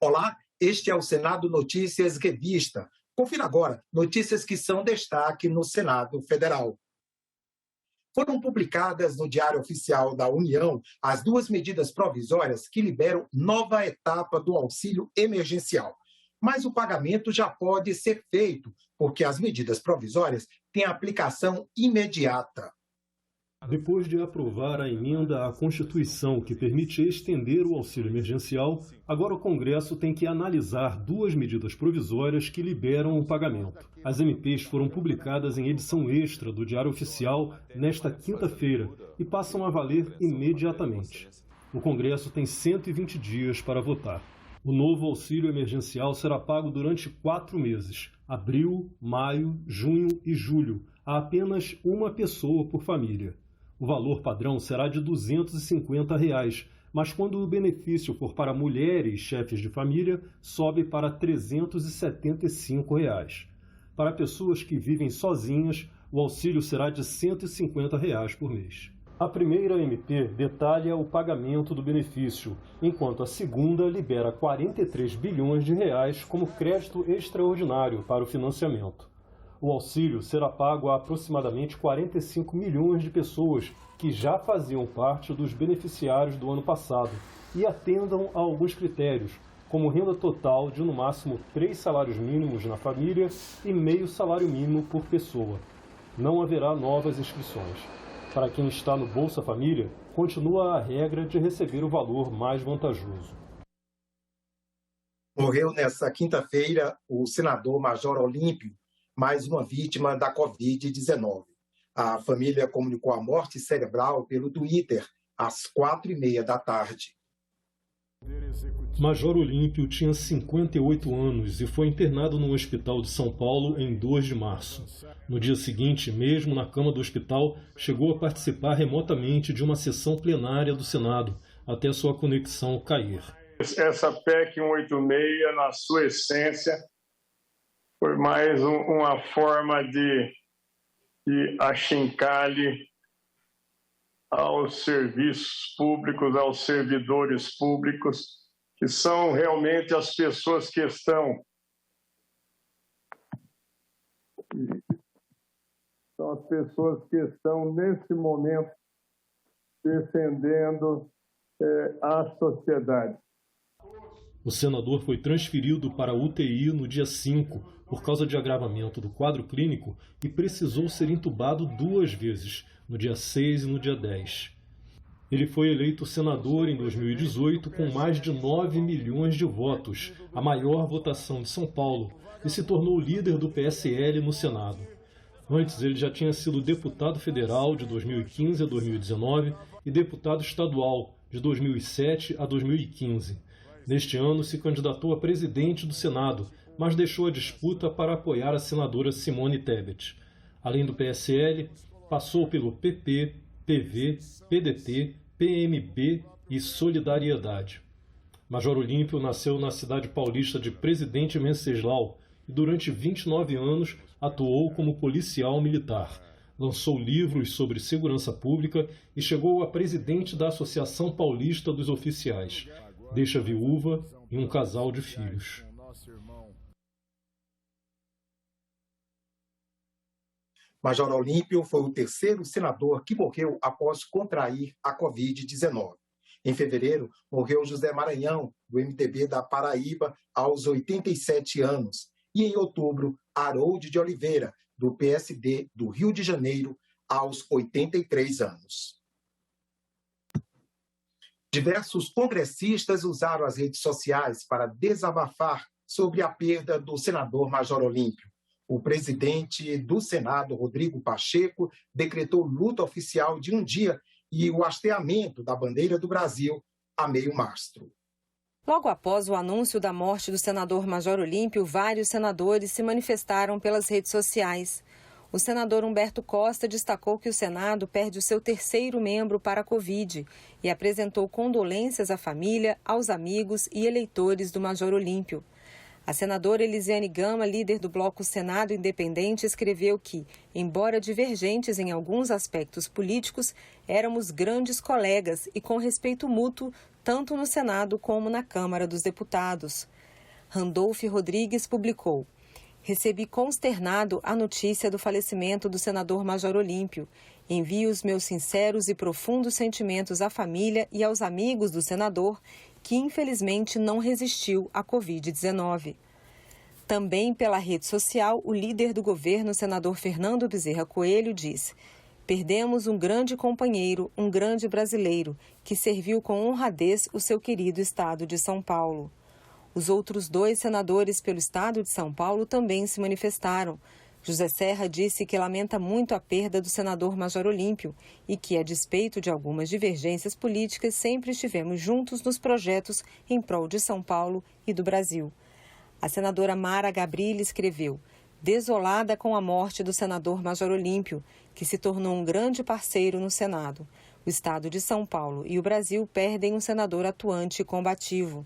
Olá, este é o Senado Notícias Revista. Confira agora notícias que são destaque no Senado Federal. Foram publicadas no Diário Oficial da União as duas medidas provisórias que liberam nova etapa do auxílio emergencial. Mas o pagamento já pode ser feito, porque as medidas provisórias têm aplicação imediata. Depois de aprovar a emenda à Constituição que permite estender o auxílio emergencial, agora o Congresso tem que analisar duas medidas provisórias que liberam o pagamento. As MPs foram publicadas em edição extra do Diário Oficial nesta quinta-feira e passam a valer imediatamente. O Congresso tem 120 dias para votar. O novo auxílio emergencial será pago durante 4 meses, abril, maio, junho e julho, a apenas uma pessoa por família. O valor padrão será de R$ 250, mas quando o benefício for para mulheres chefes de família, sobe para R$ 375. Para pessoas que vivem sozinhas, o auxílio será de R$ 150 por mês. A primeira MP detalha o pagamento do benefício, enquanto a segunda libera 43 bilhões de reais como crédito extraordinário para o financiamento. O auxílio será pago a aproximadamente 45 milhões de pessoas que já faziam parte dos beneficiários do ano passado e atendam a alguns critérios, como renda total de no máximo 3 salários mínimos na família e meio salário mínimo por pessoa. Não haverá novas inscrições. Para quem está no Bolsa Família, continua a regra de receber o valor mais vantajoso. Morreu nesta quinta-feira o senador Major Olímpio, mais uma vítima da Covid-19. A família comunicou a morte cerebral pelo Twitter às 4h30 da tarde. Major Olímpio tinha 58 anos e foi internado no hospital de São Paulo em 2 de março. No dia seguinte, mesmo na cama do hospital, chegou a participar remotamente de uma sessão plenária do Senado, até sua conexão cair. Essa PEC 186, na sua essência, foi mais uma forma de achincalhe aos serviços públicos, aos servidores públicos, que são realmente as pessoas que estão nesse momento defendendo a sociedade. O senador foi transferido para a UTI no dia 5 por causa de agravamento do quadro clínico e precisou ser entubado 2 vezes, no dia 6 e no dia 10. Ele foi eleito senador em 2018 com mais de 9 milhões de votos, a maior votação de São Paulo, e se tornou líder do PSL no Senado. Antes, ele já tinha sido deputado federal de 2015 a 2019 e deputado estadual de 2007 a 2015. Neste ano, se candidatou a presidente do Senado, mas deixou a disputa para apoiar a senadora Simone Tebet. Além do PSL, passou pelo PP, PV, PDT, PMB e Solidariedade. Major Olímpio nasceu na cidade paulista de Presidente Venceslau e durante 29 anos atuou como policial militar. Lançou livros sobre segurança pública e chegou a presidente da Associação Paulista dos Oficiais. Deixa viúva e um casal de filhos. Major Olímpio foi o terceiro senador que morreu após contrair a Covid-19. Em fevereiro, morreu José Maranhão, do MDB da Paraíba, aos 87 anos. E em outubro, Harold de Oliveira, do PSD do Rio de Janeiro, aos 83 anos. Diversos congressistas usaram as redes sociais para desabafar sobre a perda do senador Major Olímpio. O presidente do Senado, Rodrigo Pacheco, decretou luta oficial de um dia e o hasteamento da bandeira do Brasil a meio mastro. Logo após o anúncio da morte do senador Major Olímpio, vários senadores se manifestaram pelas redes sociais. O senador Humberto Costa destacou que o Senado perde o seu terceiro membro para a Covid e apresentou condolências à família, aos amigos e eleitores do Major Olímpio. A senadora Elisiane Gama, líder do bloco Senado Independente, escreveu que, embora divergentes em alguns aspectos políticos, éramos grandes colegas e, com respeito mútuo, tanto no Senado como na Câmara dos Deputados. Randolph Rodrigues publicou: recebi consternado a notícia do falecimento do senador Major Olímpio. Envio os meus sinceros e profundos sentimentos à família e aos amigos do senador, que infelizmente não resistiu à Covid-19. Também pela rede social, o líder do governo, senador Fernando Bezerra Coelho, disse: perdemos um grande companheiro, um grande brasileiro, que serviu com honradez o seu querido estado de São Paulo. Os outros 2 senadores pelo estado de São Paulo também se manifestaram. José Serra disse que lamenta muito a perda do senador Major Olímpio e que, a despeito de algumas divergências políticas, sempre estivemos juntos nos projetos em prol de São Paulo e do Brasil. A senadora Mara Gabrilli escreveu: desolada com a morte do senador Major Olímpio, que se tornou um grande parceiro no Senado. O estado de São Paulo e o Brasil perdem um senador atuante e combativo.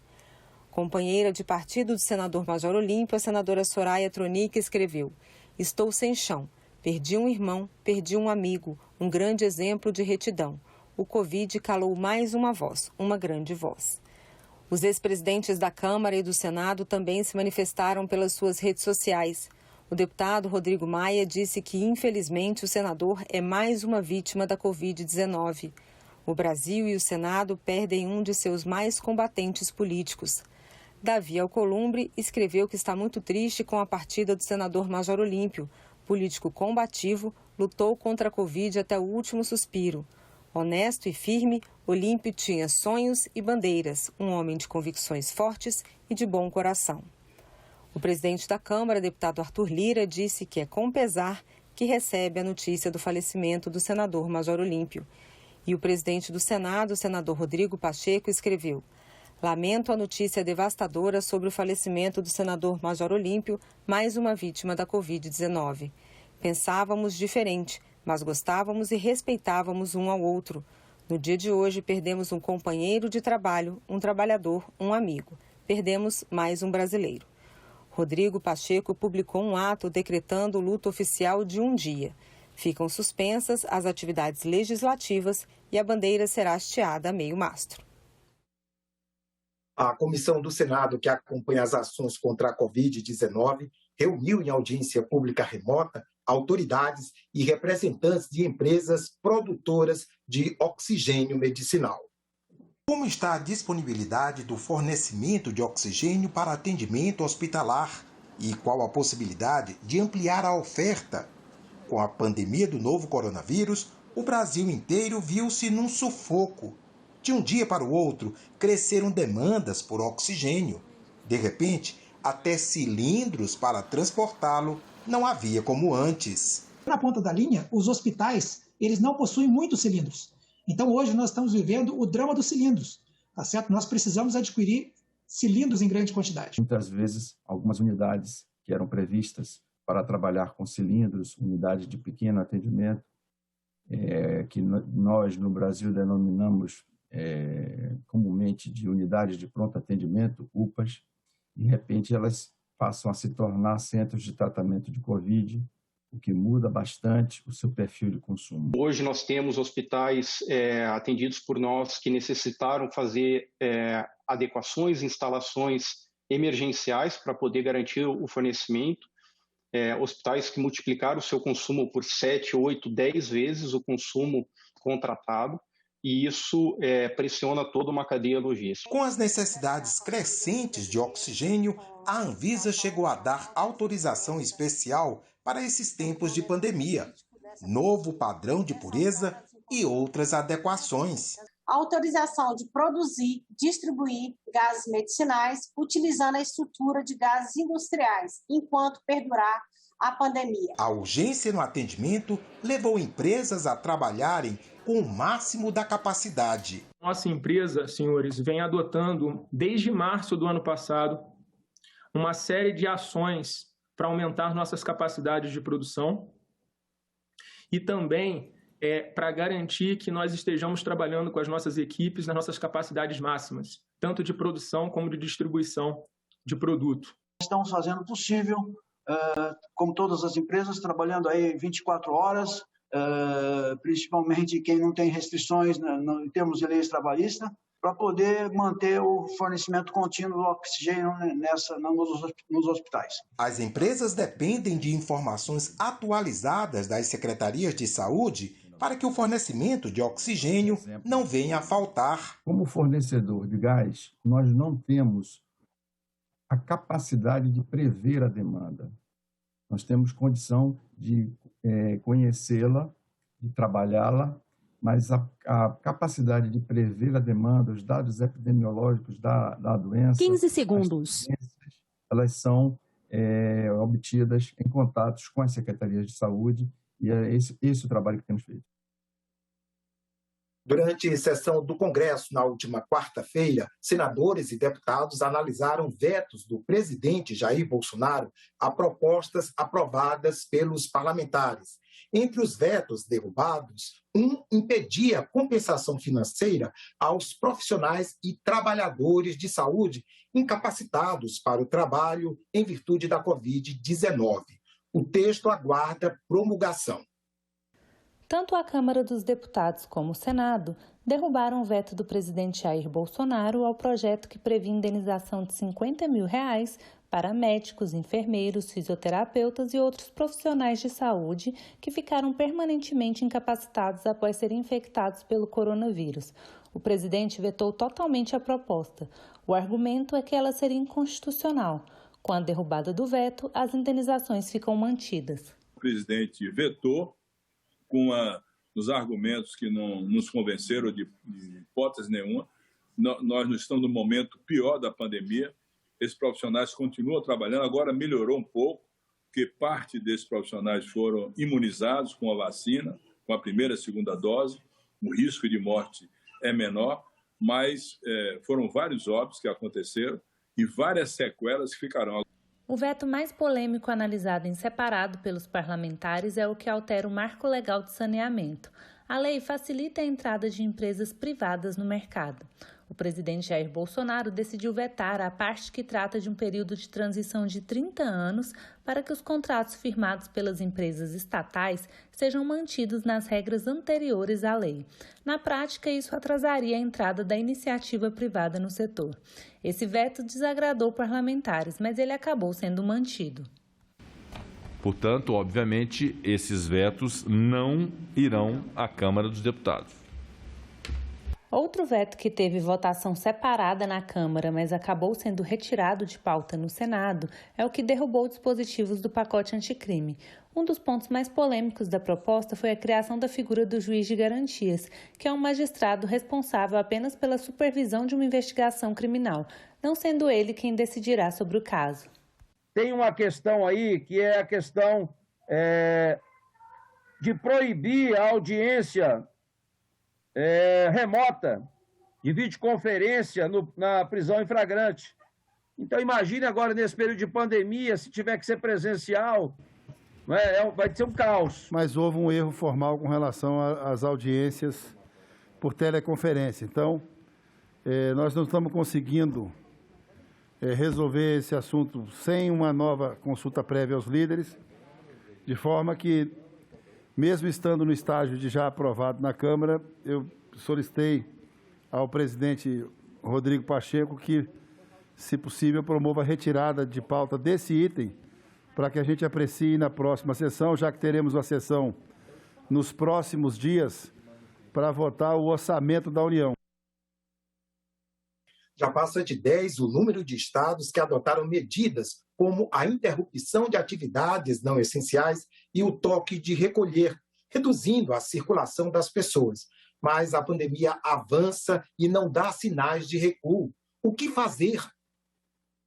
Companheira de partido do senador Major Olímpio, a senadora Soraya Tronic escreveu: estou sem chão. Perdi um irmão, perdi um amigo, um grande exemplo de retidão. O Covid calou mais uma voz, uma grande voz. Os ex-presidentes da Câmara e do Senado também se manifestaram pelas suas redes sociais. O deputado Rodrigo Maia disse que, infelizmente, o senador é mais uma vítima da Covid-19. O Brasil e o Senado perdem um de seus mais combatentes políticos. Davi Alcolumbre escreveu que está muito triste com a partida do senador Major Olímpio. Político combativo, lutou contra a Covid até o último suspiro. Honesto e firme, Olímpio tinha sonhos e bandeiras, um homem de convicções fortes e de bom coração. O presidente da Câmara, deputado Arthur Lira, disse que é com pesar que recebe a notícia do falecimento do senador Major Olímpio. E o presidente do Senado, o senador Rodrigo Pacheco, escreveu: lamento a notícia devastadora sobre o falecimento do senador Major Olímpio, mais uma vítima da Covid-19. Pensávamos diferente, mas gostávamos e respeitávamos um ao outro. No dia de hoje, perdemos um companheiro de trabalho, um trabalhador, um amigo. Perdemos mais um brasileiro. Rodrigo Pacheco publicou um ato decretando o luto oficial de um dia. Ficam suspensas as atividades legislativas e a bandeira será hasteada a meio mastro. A comissão do Senado, que acompanha as ações contra a Covid-19, reuniu em audiência pública remota autoridades e representantes de empresas produtoras de oxigênio medicinal. Como está a disponibilidade do fornecimento de oxigênio para atendimento hospitalar e qual a possibilidade de ampliar a oferta? Com a pandemia do novo coronavírus, o Brasil inteiro viu-se num sufoco. De um dia para o outro, cresceram demandas por oxigênio. De repente, até cilindros para transportá-lo não havia como antes. Na ponta da linha, os hospitais, eles não possuem muitos cilindros. Então, hoje nós estamos vivendo o drama dos cilindros, tá certo? Nós precisamos adquirir cilindros em grande quantidade. Muitas vezes, algumas unidades que eram previstas para trabalhar com cilindros, unidades de pequeno atendimento, que nós no Brasil denominamos comumente de unidades de pronto atendimento, UPAs, de repente elas passam a se tornar centros de tratamento de Covid, o que muda bastante o seu perfil de consumo. Hoje nós temos hospitais atendidos por nós que necessitaram fazer adequações, instalações emergenciais para poder garantir o fornecimento. Hospitais que multiplicaram o seu consumo por 7, 8, 10 vezes o consumo contratado. E isso pressiona toda uma cadeia logística. Com as necessidades crescentes de oxigênio, a Anvisa chegou a dar autorização especial para esses tempos de pandemia, novo padrão de pureza e outras adequações. Autorização de produzir, distribuir gases medicinais utilizando a estrutura de gases industriais, enquanto perdurar a pandemia. A urgência no atendimento levou empresas a trabalharem com o máximo da capacidade. Nossa empresa, senhores, vem adotando, desde março do ano passado, uma série de ações para aumentar nossas capacidades de produção e também para garantir que nós estejamos trabalhando com as nossas equipes nas nossas capacidades máximas, tanto de produção como de distribuição de produto. Estamos fazendo o possível, como todas as empresas, trabalhando aí 24 horas, principalmente quem não tem restrições em termos de leis trabalhistas, para poder manter o fornecimento contínuo do oxigênio nos hospitais. As empresas dependem de informações atualizadas das secretarias de saúde para que o fornecimento de oxigênio não venha a faltar. Como fornecedor de gás, nós não temos a capacidade de prever a demanda. Nós temos condição de conhecê-la, de trabalhá-la, mas a capacidade de prever a demanda, os dados epidemiológicos da doença... 15 segundos. Elas são obtidas em contatos com as secretarias de saúde e é esse o trabalho que temos feito. Durante a sessão do Congresso, na última quarta-feira, senadores e deputados analisaram vetos do presidente Jair Bolsonaro a propostas aprovadas pelos parlamentares. Entre os vetos derrubados, um impedia compensação financeira aos profissionais e trabalhadores de saúde incapacitados para o trabalho em virtude da Covid-19. O texto aguarda promulgação. Tanto a Câmara dos Deputados como o Senado derrubaram o veto do presidente Jair Bolsonaro ao projeto que prevê indenização de R$50 mil para médicos, enfermeiros, fisioterapeutas e outros profissionais de saúde que ficaram permanentemente incapacitados após serem infectados pelo coronavírus. O presidente vetou totalmente a proposta. O argumento é que ela seria inconstitucional. Com a derrubada do veto, as indenizações ficam mantidas. O presidente vetou com os argumentos que não nos convenceram de hipótese nenhuma. Nós não estamos no momento pior da pandemia. Esses profissionais continuam trabalhando, agora melhorou um pouco, porque parte desses profissionais foram imunizados com a vacina, com a primeira e segunda dose, o risco de morte é menor, mas foram vários óbitos que aconteceram e várias sequelas que ficarão. O veto mais polêmico analisado em separado pelos parlamentares é o que altera o marco legal de saneamento. A lei facilita a entrada de empresas privadas no mercado. O presidente Jair Bolsonaro decidiu vetar a parte que trata de um período de transição de 30 anos para que os contratos firmados pelas empresas estatais sejam mantidos nas regras anteriores à lei. Na prática, isso atrasaria a entrada da iniciativa privada no setor. Esse veto desagradou parlamentares, mas ele acabou sendo mantido. Portanto, obviamente, esses vetos não irão à Câmara dos Deputados. Outro veto que teve votação separada na Câmara, mas acabou sendo retirado de pauta no Senado, é o que derrubou dispositivos do pacote anticrime. Um dos pontos mais polêmicos da proposta foi a criação da figura do juiz de garantias, que é um magistrado responsável apenas pela supervisão de uma investigação criminal, não sendo ele quem decidirá sobre o caso. Tem uma questão aí que é a questão de proibir a audiência remota, de videoconferência na prisão em flagrante. Então, imagine agora, nesse período de pandemia, se tiver que ser presencial, vai ser um caos. Mas houve um erro formal com relação às audiências por teleconferência. Então, nós não estamos conseguindo resolver esse assunto sem uma nova consulta prévia aos líderes, de forma que, mesmo estando no estágio de já aprovado na Câmara, eu solicitei ao presidente Rodrigo Pacheco que, se possível, promova a retirada de pauta desse item para que a gente aprecie na próxima sessão, já que teremos a sessão nos próximos dias para votar o orçamento da União. Já passa de 10 o número de estados que adotaram medidas como a interrupção de atividades não essenciais e o toque de recolher, reduzindo a circulação das pessoas. Mas a pandemia avança e não dá sinais de recuo. O que fazer?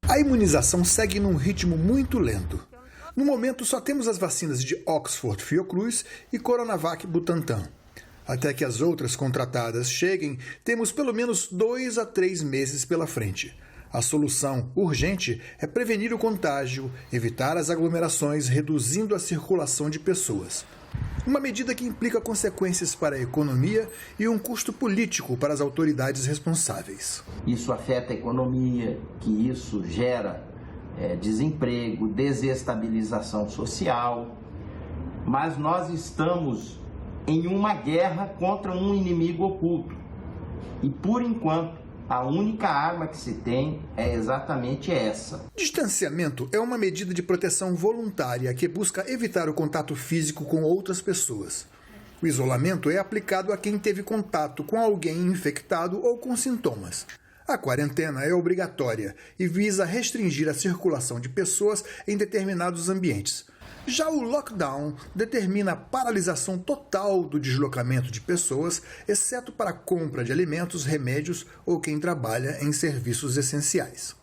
A imunização segue num ritmo muito lento. No momento, só temos as vacinas de Oxford Fiocruz e Coronavac Butantan. Até que as outras contratadas cheguem, temos pelo menos 2 a 3 meses pela frente. A solução urgente é prevenir o contágio, evitar as aglomerações, reduzindo a circulação de pessoas. Uma medida que implica consequências para a economia e um custo político para as autoridades responsáveis. Isso afeta a economia, que isso gera desemprego, desestabilização social, mas nós estamos em uma guerra contra um inimigo oculto. E, por enquanto, A única arma que se tem é exatamente essa. Distanciamento é uma medida de proteção voluntária que busca evitar o contato físico com outras pessoas. O isolamento é aplicado a quem teve contato com alguém infectado ou com sintomas. A quarentena é obrigatória e visa restringir a circulação de pessoas em determinados ambientes. Já o lockdown determina a paralisação total do deslocamento de pessoas, exceto para a compra de alimentos, remédios ou quem trabalha em serviços essenciais.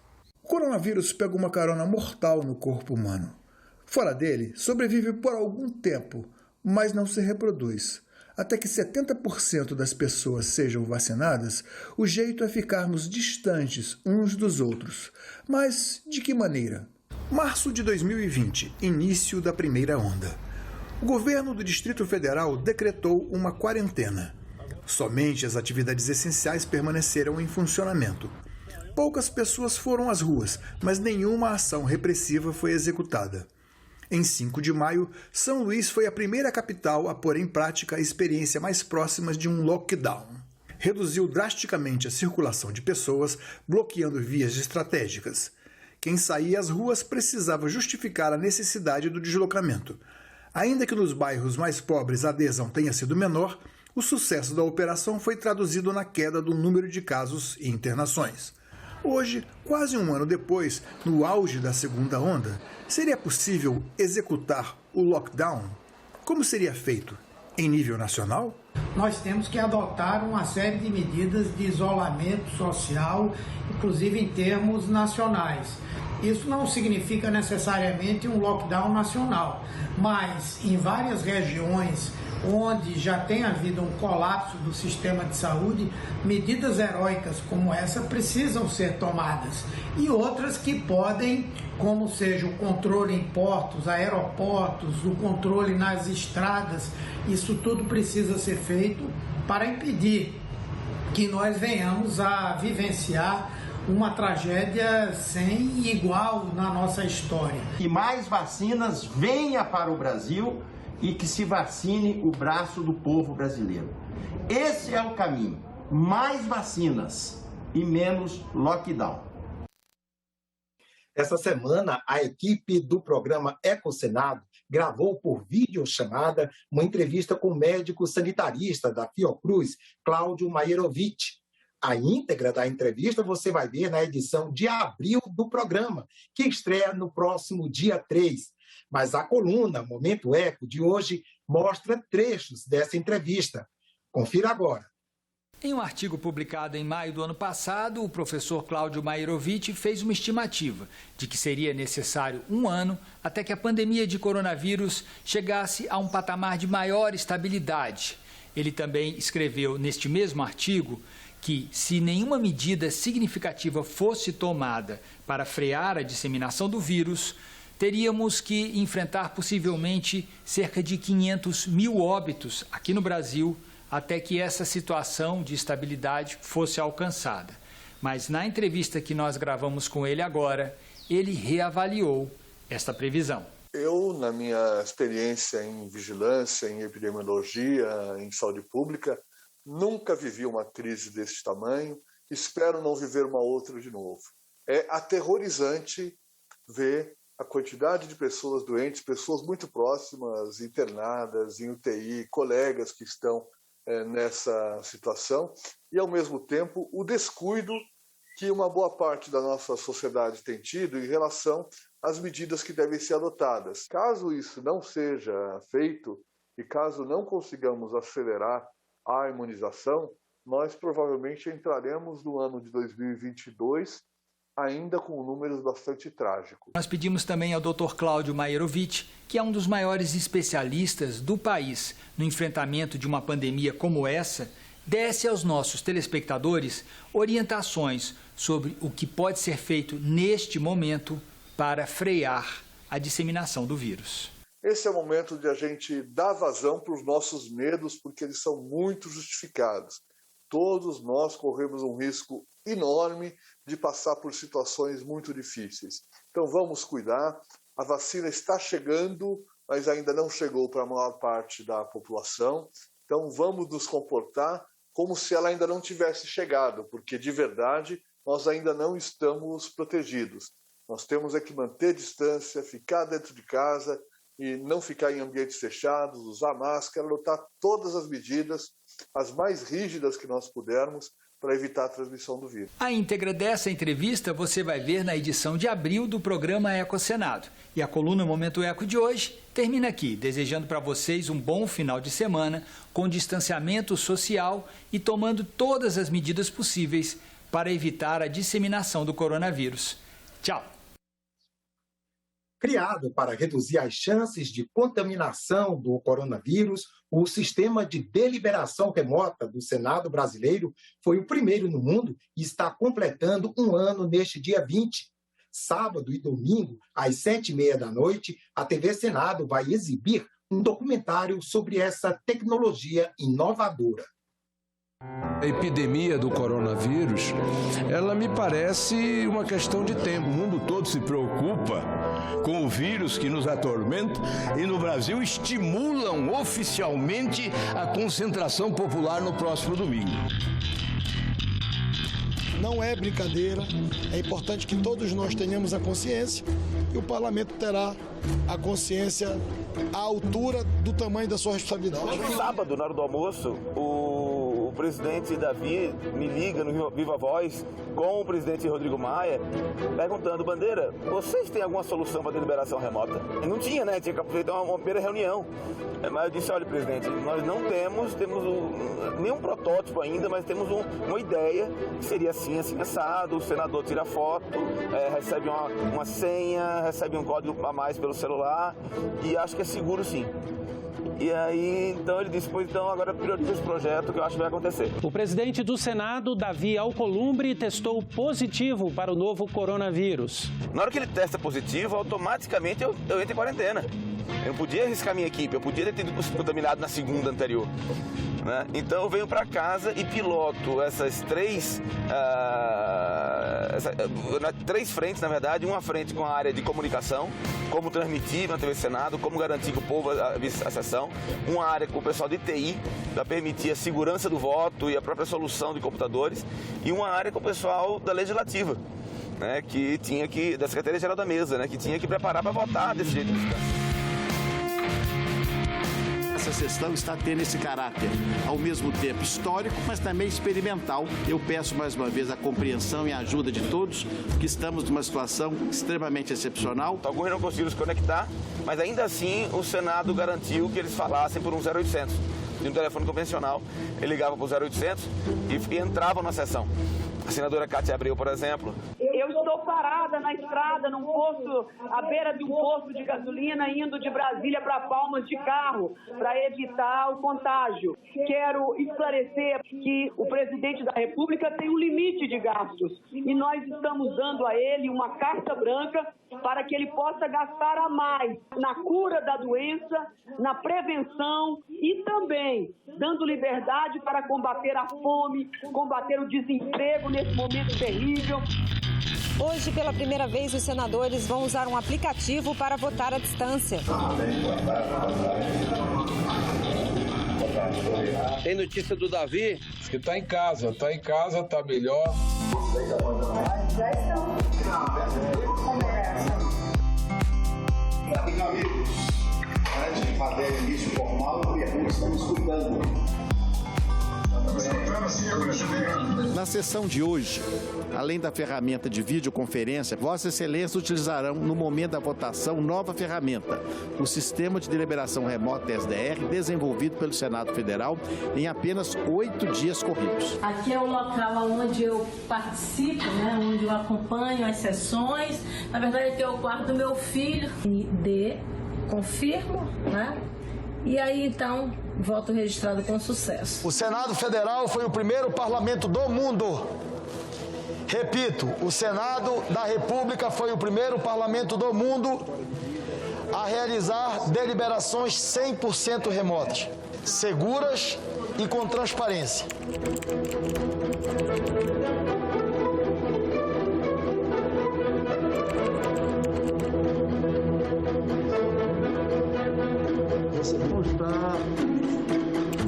O coronavírus pega uma carona mortal no corpo humano. Fora dele, sobrevive por algum tempo, mas não se reproduz. Até que 70% das pessoas sejam vacinadas, o jeito é ficarmos distantes uns dos outros. Mas de que maneira? Março de 2020, início da primeira onda. O governo do Distrito Federal decretou uma quarentena. Somente as atividades essenciais permaneceram em funcionamento. Poucas pessoas foram às ruas, mas nenhuma ação repressiva foi executada. Em 5 de maio, São Luís foi a primeira capital a pôr em prática a experiência mais próxima de um lockdown. Reduziu drasticamente a circulação de pessoas, bloqueando vias estratégicas. Quem saía às ruas precisava justificar a necessidade do deslocamento. Ainda que nos bairros mais pobres a adesão tenha sido menor, o sucesso da operação foi traduzido na queda do número de casos e internações. Hoje, quase um ano depois, no auge da segunda onda, seria possível executar o lockdown? Como seria feito? Em nível nacional? Nós temos que adotar uma série de medidas de isolamento social, inclusive em termos nacionais. Isso não significa necessariamente um lockdown nacional, mas em várias regiões onde já tem havido um colapso do sistema de saúde, medidas heróicas como essa precisam ser tomadas. E outras que podem, como seja o controle em portos, aeroportos, o controle nas estradas, isso tudo precisa ser feito para impedir que nós venhamos a vivenciar uma tragédia sem igual na nossa história. Que mais vacinas venha para o Brasil e que se vacine o braço do povo brasileiro. Esse é o caminho. Mais vacinas e menos lockdown. Essa semana, a equipe do programa Ecosenado gravou por videochamada uma entrevista com o médico sanitarista da Fiocruz, Cláudio Maierovitch. A íntegra da entrevista você vai ver na edição de abril do programa, que estreia no próximo dia 3. Mas a coluna Momento Eco de hoje mostra trechos dessa entrevista. Confira agora. Em um artigo publicado em maio do ano passado, o professor Cláudio Maierovitch fez uma estimativa de que seria necessário 1 ano até que a pandemia de coronavírus chegasse a um patamar de maior estabilidade. Ele também escreveu neste mesmo artigo que, se nenhuma medida significativa fosse tomada para frear a disseminação do vírus, teríamos que enfrentar possivelmente cerca de 500 mil óbitos aqui no Brasil até que essa situação de estabilidade fosse alcançada. Mas na entrevista que nós gravamos com ele agora, ele reavaliou esta previsão. Eu, na minha experiência em vigilância, em epidemiologia, em saúde pública, nunca vivi uma crise desse tamanho, espero não viver uma outra de novo. É aterrorizante ver a quantidade de pessoas doentes, pessoas muito próximas, internadas, em UTI, colegas que estão nessa situação, e ao mesmo tempo o descuido que uma boa parte da nossa sociedade tem tido em relação às medidas que devem ser adotadas. Caso isso não seja feito e caso não consigamos acelerar a imunização, nós provavelmente entraremos no ano de 2022 ainda com números bastante trágicos. Nós pedimos também ao Dr. Cláudio Maierovitch, que é um dos maiores especialistas do país no enfrentamento de uma pandemia como essa, desse aos nossos telespectadores orientações sobre o que pode ser feito neste momento para frear a disseminação do vírus. Esse é o momento de a gente dar vazão para os nossos medos, porque eles são muito justificados. Todos nós corremos um risco enorme de passar por situações muito difíceis. Então vamos cuidar, a vacina está chegando, mas ainda não chegou para a maior parte da população. Então vamos nos comportar como se ela ainda não tivesse chegado, porque de verdade nós ainda não estamos protegidos. Nós temos é que manter distância, ficar dentro de casa e não ficar em ambientes fechados, usar máscara, adotar todas as medidas, as mais rígidas que nós pudermos, para evitar a transmissão do vírus. A íntegra dessa entrevista você vai ver na edição de abril do programa Eco Senado. E a coluna Momento Eco de hoje termina aqui, desejando para vocês um bom final de semana, com distanciamento social e tomando todas as medidas possíveis para evitar a disseminação do coronavírus. Tchau! Criado para reduzir as chances de contaminação do coronavírus, o sistema de deliberação remota do Senado brasileiro foi o primeiro no mundo e está completando um ano neste dia 20. Sábado e domingo, às 19h30, a TV Senado vai exibir um documentário sobre essa tecnologia inovadora. A epidemia do coronavírus, ela me parece uma questão de tempo. O mundo todo se preocupa com o vírus que nos atormenta e no Brasil estimulam oficialmente a concentração popular no próximo domingo. Não é brincadeira, é importante que todos nós tenhamos a consciência e o parlamento terá a consciência à altura do tamanho da sua responsabilidade. No sábado, na hora do almoço, o presidente Davi me liga no Viva Voz com o presidente Rodrigo Maia, perguntando: Bandeira, vocês têm alguma solução para a deliberação remota? E não tinha, né? Tinha que fazer uma primeira reunião. Mas eu disse: olha, presidente, nós não temos nenhum protótipo ainda, mas temos uma ideia que seria assim, assado, o senador tira foto, recebe uma senha, recebe um código a mais pelo celular e acho que é seguro sim. E aí, então ele disse: pois então agora prioriza esse projeto que eu acho que vai acontecer. O presidente do Senado, Davi Alcolumbre, testou positivo para o novo coronavírus. Na hora que ele testa positivo, automaticamente eu entro em quarentena. Eu não podia arriscar minha equipe, eu podia ter sido contaminado na segunda anterior. Né? Então eu venho para casa e piloto essas três frentes, na verdade. Uma frente com a área de comunicação, como transmitir na TV Senado, como garantir que o povo avise a sessão. Uma área com o pessoal de TI, para permitir a segurança do voto e a própria solução de computadores. E uma área com o pessoal da Legislativa, né, da Secretaria-Geral da Mesa, né, que tinha que preparar para votar desse jeito. Essa sessão está tendo esse caráter, ao mesmo tempo histórico, mas também experimental. Eu peço mais uma vez a compreensão e a ajuda de todos, que estamos numa situação extremamente excepcional. Alguns não conseguiram se conectar, mas ainda assim o Senado garantiu que eles falassem por um 0800. De um telefone convencional, ele ligava para o 0800 e entrava na sessão. A senadora Cátia Abreu, por exemplo. Eu estou parada na estrada, num posto, à beira de um posto de gasolina, indo de Brasília para Palmas de carro, para evitar o contágio. Quero esclarecer que o presidente da República tem um limite de gastos e nós estamos dando a ele uma carta branca para que ele possa gastar a mais na cura da doença, na prevenção e também dando liberdade para combater a fome, combater o desemprego nesse momento terrível. Hoje, pela primeira vez, os senadores vão usar um aplicativo para votar à distância. Tem notícia do Davi? Diz que tá em casa, tá melhor. Já estão. Meu amigo, antes de fazer o início formal, estamos escutando. Na sessão de hoje, além da ferramenta de videoconferência, Vossa Excelência utilizarão, no momento da votação, nova ferramenta, o Sistema de Deliberação Remota SDR, desenvolvido pelo Senado Federal em apenas 8 dias corridos. Aqui é o local onde eu participo, né, onde eu acompanho as sessões. Na verdade, aqui é o quarto do meu filho. Confirmo, né? E aí, então, voto registrado com sucesso. O Senado Federal foi o primeiro parlamento do mundo. Repito, o Senado da República foi o primeiro parlamento do mundo a realizar deliberações 100% remotas, seguras e com transparência.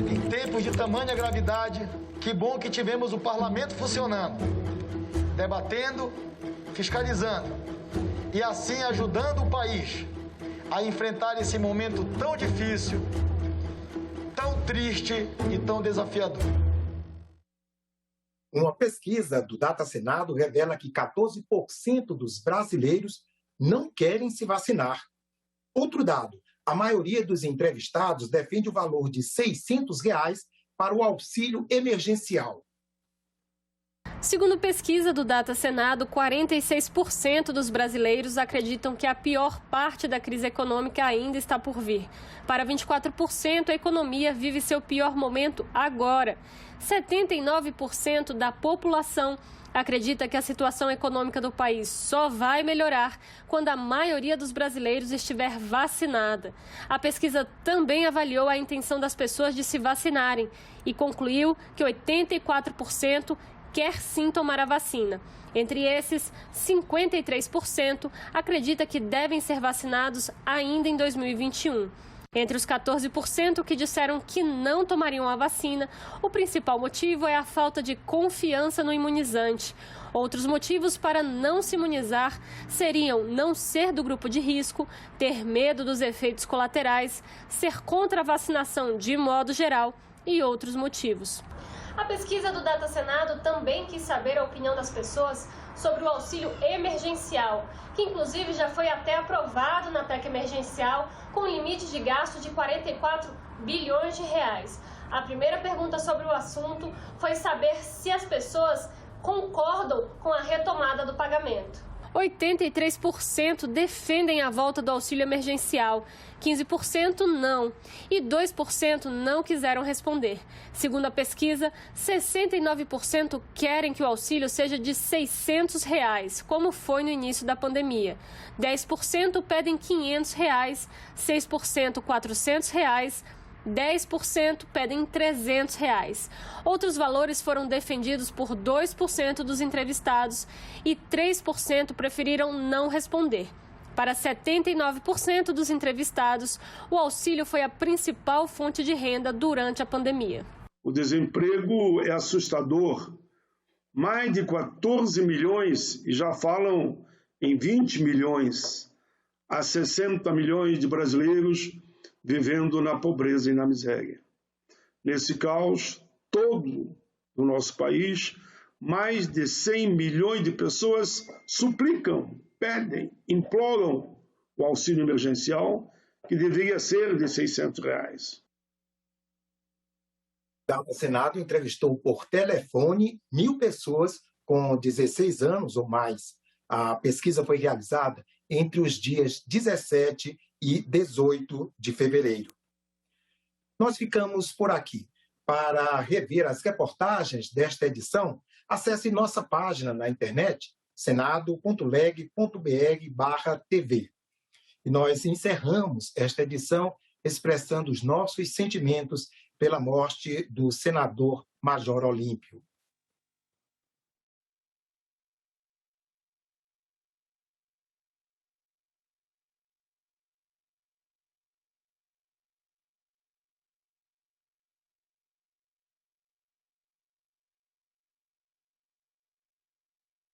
Em tempos de de tamanha gravidade, que bom que tivemos o parlamento funcionando, debatendo, fiscalizando e assim ajudando o país a enfrentar esse momento tão difícil, tão triste e tão desafiador. Uma pesquisa do Data Senado revela que 14% dos brasileiros não querem se vacinar. Outro dado, a maioria dos entrevistados defende o valor de R$ 600 para o auxílio emergencial. Segundo pesquisa do Data Senado, 46% dos brasileiros acreditam que a pior parte da crise econômica ainda está por vir. Para 24%, a economia vive seu pior momento agora. 79% da população acredita que a situação econômica do país só vai melhorar quando a maioria dos brasileiros estiver vacinada. A pesquisa também avaliou a intenção das pessoas de se vacinarem e concluiu que 84% quer sim tomar a vacina. Entre esses, 53% acredita que devem ser vacinados ainda em 2021. Entre os 14% que disseram que não tomariam a vacina, o principal motivo é a falta de confiança no imunizante. Outros motivos para não se imunizar seriam não ser do grupo de risco, ter medo dos efeitos colaterais, ser contra a vacinação de modo geral e outros motivos. A pesquisa do Data Senado também quis saber a opinião das pessoas sobre o auxílio emergencial, que inclusive já foi até aprovado na PEC emergencial com limite de gasto de 44 bilhões de reais. A primeira pergunta sobre o assunto foi saber se as pessoas concordam com a retomada do pagamento. 83% defendem a volta do auxílio emergencial, 15% não e 2% não quiseram responder. Segundo a pesquisa, 69% querem que o auxílio seja de R$ 600, como foi no início da pandemia. 10% pedem R$ 500, 6% R$ 400, 10% pedem R$ 300. Outros valores foram defendidos por 2% dos entrevistados e 3% preferiram não responder. Para 79% dos entrevistados, o auxílio foi a principal fonte de renda durante a pandemia. O desemprego é assustador. Mais de 14 milhões, e já falam em 20 milhões, a 60 milhões de brasileiros vivendo na pobreza e na miséria. Nesse caos todo no nosso país, mais de 100 milhões de pessoas suplicam, pedem, imploram o auxílio emergencial, que deveria ser de R$ 600. O Senado entrevistou por telefone 1.000 pessoas com 16 anos ou mais. A pesquisa foi realizada entre os dias 17 e 18 de fevereiro. Nós ficamos por aqui. Para rever as reportagens desta edição, acesse nossa página na internet, senado.leg.br/TV. E nós encerramos esta edição expressando os nossos sentimentos pela morte do senador Major Olímpio.